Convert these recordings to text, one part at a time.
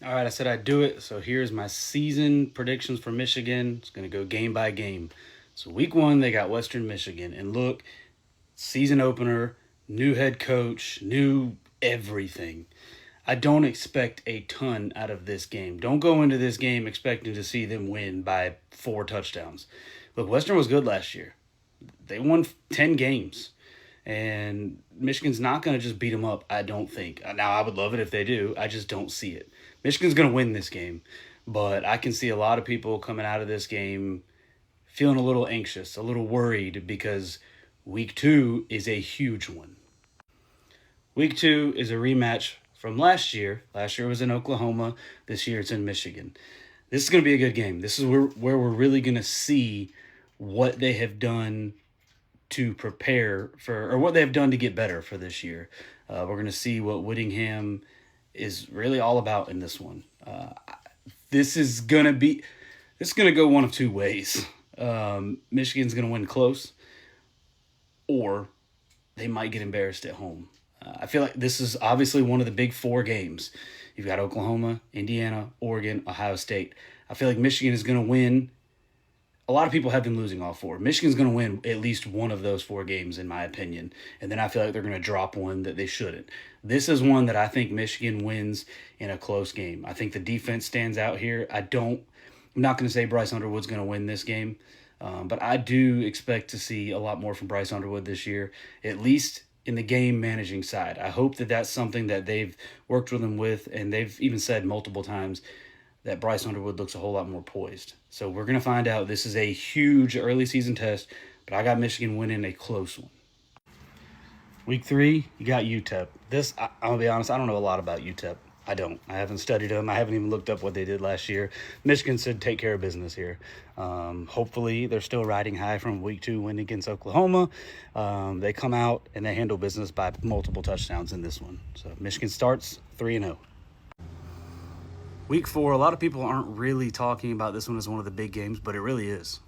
All right, I said I'd do it. So here's my season predictions for Michigan. It's going to go game by game. So week one, they got Western Michigan. And look, season opener, new head coach, new everything. I don't expect a ton out of this game. Don't go into this game expecting to see them win by 4 touchdowns. Look, Western was good last year. They won 10 games. And Michigan's not going to just beat them up, I don't think. Now, I would love it if they do. I just don't see it. Michigan's going to win this game. But I can see a lot of people coming out of this game feeling a little anxious, a little worried because week two is a huge one. Week two is a rematch from last year. Last year was in Oklahoma. This year it's in Michigan. This is going to be a good game. This is where we're really going to see what they have done to prepare for, or what they've done to get better for this year. We're going to see what Whittingham is really all about in this one. This is going to be, this is going to go one of two ways. Michigan's going to win close, or they might get embarrassed at home. I feel like this is obviously one of the big four games. You've got Oklahoma, Indiana, Oregon, Ohio State. I feel like Michigan is going to win. A lot of people have them losing all four. Michigan's going to win at least one of those four games, in my opinion. And then I feel like they're going to drop one that they shouldn't. This is one that I think Michigan wins in a close game. I think the defense stands out here. I'm not going to say Bryce Underwood's going to win this game, but I do expect to see a lot more from Bryce Underwood this year, at least in the game managing side. I hope that that's something that they've worked with him with, and they've even said multiple times that Bryce Underwood looks a whole lot more poised. So we're going to find out. This is a huge early season test, but I got Michigan winning a close one. Week three, you got UTEP. I'm going to be honest, I don't know a lot about UTEP. I don't. I haven't studied them. I haven't even looked up what they did last year. Michigan should take care of business here. Hopefully, they're still riding high from week two win against Oklahoma. They come out and they handle business by multiple touchdowns in this one. So Michigan starts 3-0. Week four, a lot of people aren't really talking about this one as one of the big games, but it really is.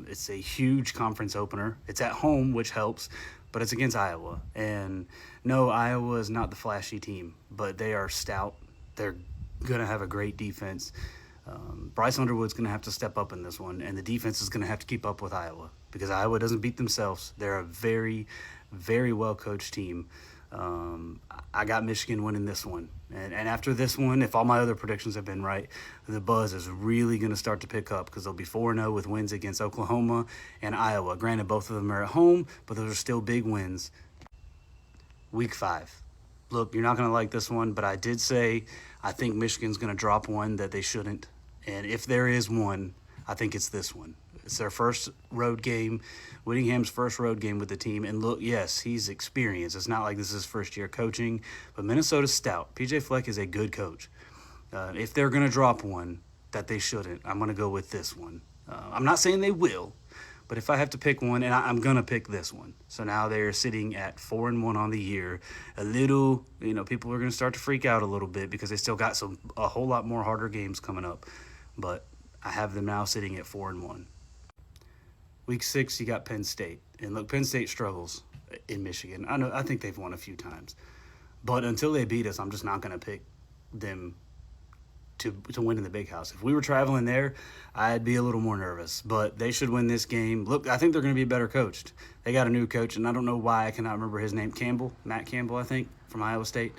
It's a huge conference opener. It's at home, which helps, but it's against Iowa. And no, Iowa is not the flashy team, but they are stout. They're going to have a great defense. Bryce Underwood's going to have to step up in this one, and the defense is going to have to keep up with Iowa because Iowa doesn't beat themselves. They're a very, very well-coached team. I got Michigan winning this one. And after this one, if all my other predictions have been right, the buzz is really going to start to pick up because they'll be 4-0 with wins against Oklahoma and Iowa. Granted, both of them are at home, but those are still big wins. Week five. Look, you're not going to like this one, but I did say I think Michigan's going to drop one that they shouldn't. And if there is one, I think it's this one. It's their first road game, Whittingham's first road game with the team. And look, yes, he's experienced. It's not like this is his first year coaching, but Minnesota's stout. PJ Fleck is a good coach. If they're going to drop one that they shouldn't, I'm going to go with this one. I'm not saying they will, but if I have to pick one, and I'm going to pick this one. So now they're sitting at 4-1 on the year. A little, people are going to start to freak out a little bit because they still got a whole lot more harder games coming up. But I have them now sitting at 4-1. Week six, you got Penn State. And look, Penn State struggles in Michigan. I think they've won a few times. But until they beat us, I'm just not going to pick them to win in the Big House. If we were traveling there, I'd be a little more nervous. But they should win this game. Look, I think they're going to be better coached. They got a new coach, and I don't know why I cannot remember his name. Matt Campbell, I think, from Iowa State.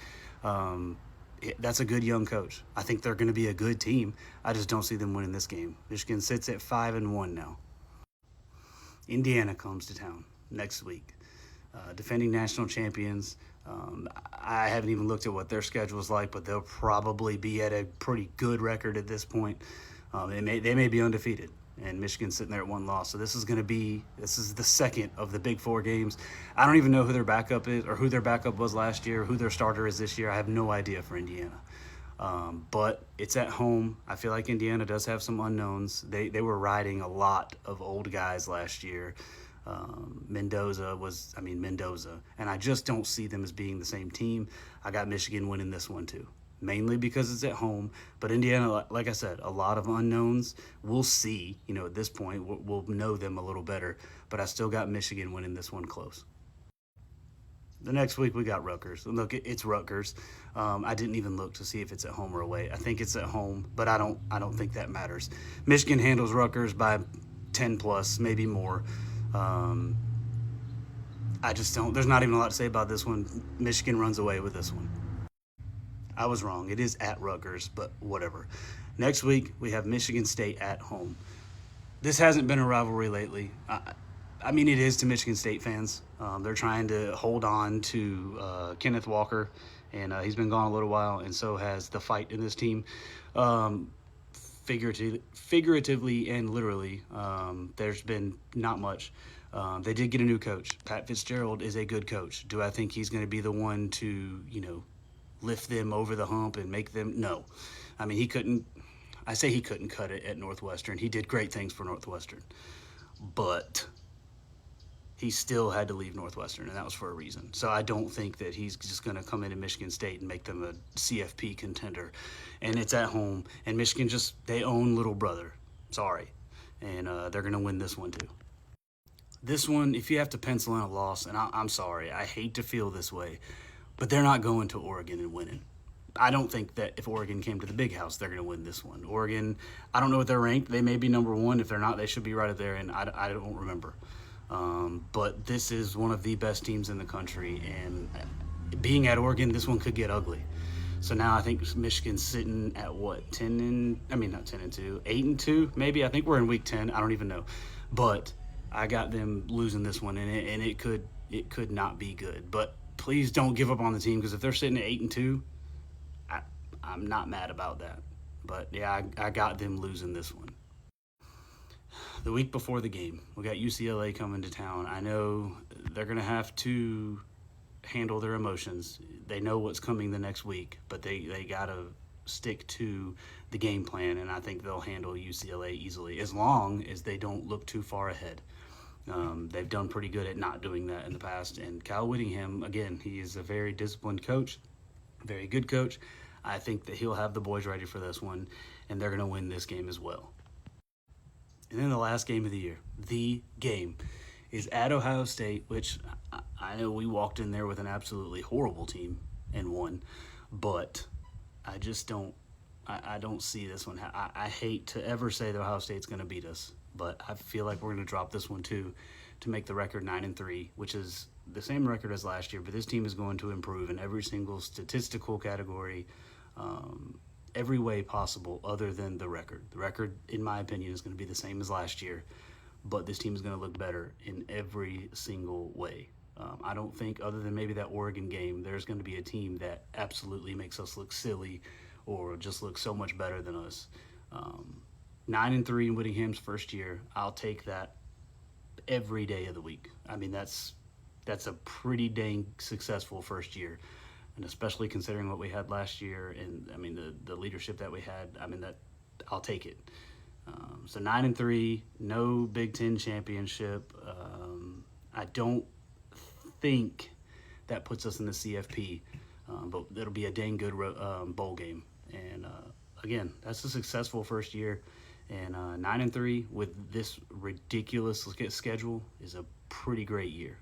That's a good young coach. I think they're going to be a good team. I just don't see them winning this game. Michigan sits at 5-1 now. Indiana comes to town next week. Defending national champions. I haven't even looked at what their schedule is like, but they'll probably be at a pretty good record at this point. They may be undefeated, and Michigan's sitting there at one loss. So this is the second of the big four games. I don't even know who their backup is or who their backup was last year, who their starter is this year. I have no idea for Indiana. But it's at home. I feel like Indiana does have some unknowns. They were riding a lot of old guys last year. Mendoza, and I just don't see them as being the same team. I got Michigan winning this one too, mainly because it's at home. But Indiana, like I said, a lot of unknowns. We'll see. At this point, we'll know them a little better. But I still got Michigan winning this one close. The next week we got Rutgers. Look, it's Rutgers. I didn't even look to see if it's at home or away. I think it's at home, but I don't think that matters. Michigan handles Rutgers by 10 plus, maybe more. Um, I just don't. There's not even a lot to say about this one. Michigan runs away with this one. I was wrong. It is at Rutgers, but whatever. Next week we have Michigan State at home. This hasn't been a rivalry lately. I mean, it is to Michigan State fans. They're trying to hold on to Kenneth Walker, and he's been gone a little while, and so has the fight in this team. Um, figuratively and literally, there's been not much. They did get a new coach. Pat Fitzgerald is a good coach. Do I think he's going to be the one to, lift them over the hump and make them? No. I mean, he couldn't. I say he couldn't cut it at Northwestern. He did great things for Northwestern, but he still had to leave Northwestern, and that was for a reason. So I don't think that he's just going to come into Michigan State and make them a CFP contender. And it's at home, and Michigan they own little brother. Sorry. And they're going to win this one too. This one, if you have to pencil in a loss, and I'm sorry, I hate to feel this way, but they're not going to Oregon and winning. I don't think that if Oregon came to the Big House, they're going to win this one. Oregon, I don't know what they're ranked. They may be number one. If they're not, they should be right up there, and I don't remember. But this is one of the best teams in the country, and being at Oregon, this one could get ugly. So now I think Michigan's sitting at what, not 10 and 2, 8 and 2, maybe. I think we're in week 10. I don't even know, but I got them losing this one, and it could not be good. But please don't give up on the team, because if they're sitting at 8 and 2, I'm not mad about that. But yeah, I got them losing this one. The week before the game, we got UCLA coming to town. I know they're going to have to handle their emotions. They know what's coming the next week, but they got to stick to the game plan, and I think they'll handle UCLA easily as long as they don't look too far ahead. They've done pretty good at not doing that in the past, and Kyle Whittingham, again, he is a very disciplined coach, very good coach. I think that he'll have the boys ready for this one, and they're going to win this game as well. And then the last game of the game, is at Ohio State, which I know we walked in there with an absolutely horrible team and won, but I just don't see this one. I hate to ever say that Ohio State's going to beat us, but I feel like we're going to drop this one too to make the record 9-3, which is the same record as last year, but this team is going to improve in every single statistical category, every way possible other than the record. The record, in my opinion, is going to be the same as last year, but this team is going to look better in every single way. I don't think, other than maybe that Oregon game, there's going to be a team that absolutely makes us look silly or just look so much better than us. 9-3 in Whittingham's first year, I'll take that every day of the week. I mean, that's a pretty dang successful first year, and especially considering what we had last year, and I mean the leadership that we had. I mean, that I'll take it. So 9-3, no Big Ten championship. I don't think that puts us in the CFP, but it'll be a dang good bowl game. And again, that's a successful first year. And 9-3 with this ridiculous schedule is a pretty great year.